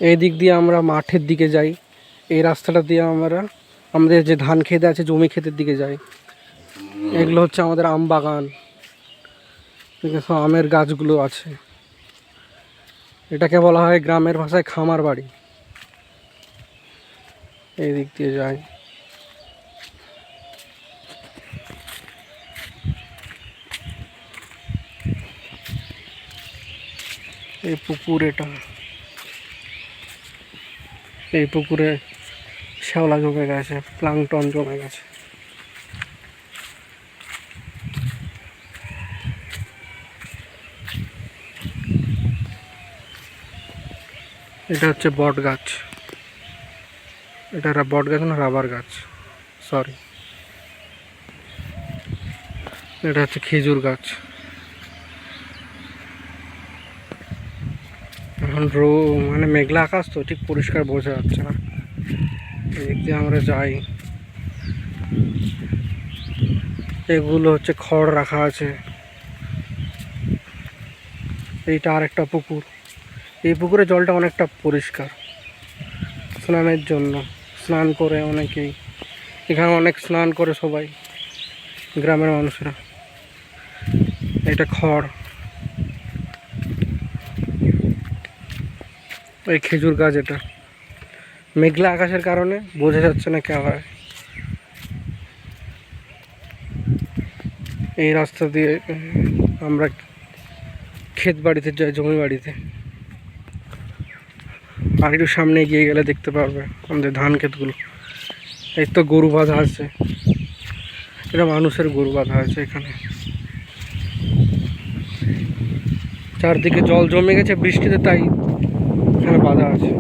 এই দিক দিয়ে আমরা মাঠের দিকে যাই, এই রাস্তাটা দিয়ে আমরা আমাদের যে ধান ক্ষেত আছে জমি ক্ষেতের দিকে যাই। এগুলো হচ্ছে আমাদের আম বাগান, ঠিক আছে, আমের গাছগুলো আছে। এটাকে বলা হয় গ্রামের ভাষায় খামার বাড়ি। এই দিক দিয়ে যাই। এই পুকুর, এটা এই পুকুরে শ্যাওলা জমে গেছে, প্লাঙ্কটন জমে গেছে। এটা হচ্ছে বট গাছ, এটা বট গাছ না রাবার গাছ, সরি। এটা হচ্ছে খেজুর গাছ। এখন মানে মেঘলা আকাশ তো ঠিক পরিষ্কার বোঝা যাচ্ছে না। এদিক দিয়ে আমরা যাই। এগুলো হচ্ছে খড় রাখা আছে। এইটা আরেকটা পুকুর। এই পুকুরে জলটা অনেকটা পরিষ্কার, স্নানের জন্য স্নান করে অনেকেই, এখানে অনেক স্নান করে সবাই গ্রামের মানুষরা। এটা খড়। এই খেজুর গাছ। এটা মেঘলা আকাশের কারণে বোঝা যাচ্ছে না কেমন। এই রাস্তা দিয়ে আমরা ক্ষেত বাড়িতে যাই, জমি বাড়িতে। আর একটু সামনে এগিয়ে গেলে দেখতে পারবে আমাদের ধান ক্ষেতগুলো। এই তো গরু বাঁধা আছে, এটা মানুষের গরু বাঁধা আছে এখানে। চারদিকে জল জমে গেছে বৃষ্টিতে, তাই এখানে বাঁধা আছে।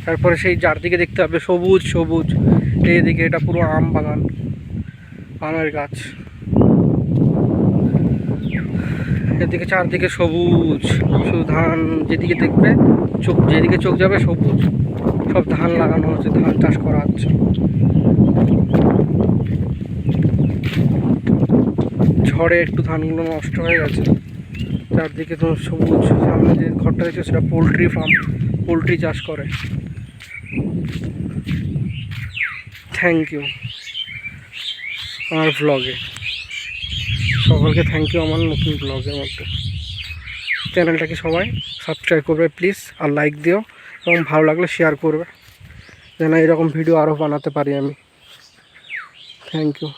তারপরে সেই চারদিকে দেখতে পাবে সবুজ সবুজ। এইদিকে এটা পুরো আম বাগান, আমের গাছ। এদিকে চারদিকে সবুজ, শুধু ধান। যেদিকে দেখবে চোখ, যেদিকে চোখ যাবে সবুজ, সব ধান লাগানো হচ্ছে, ধান চাষ করা হচ্ছে। ঝড়ে একটু ধানগুলো নষ্ট হয়ে গেছে। চারদিকে তো সবুজ। সামনে যে ঘরটা দেখছে সেটা পোলট্রি ফার্ম, পোলট্রি চাষ করে। থ্যাংক ইউ আমার ব্লগে, সকলকে থ্যাংক ইউ আমার নতুন ব্লগের মধ্যে। চ্যানেলটাকে সবাই সাবস্ক্রাইব করবে প্লিজ, আর লাইক দিও, এবং ভালো লাগলে শেয়ার করবে, যেন এরকম ভিডিও আরও বানাতে পারি আমি। Thank you.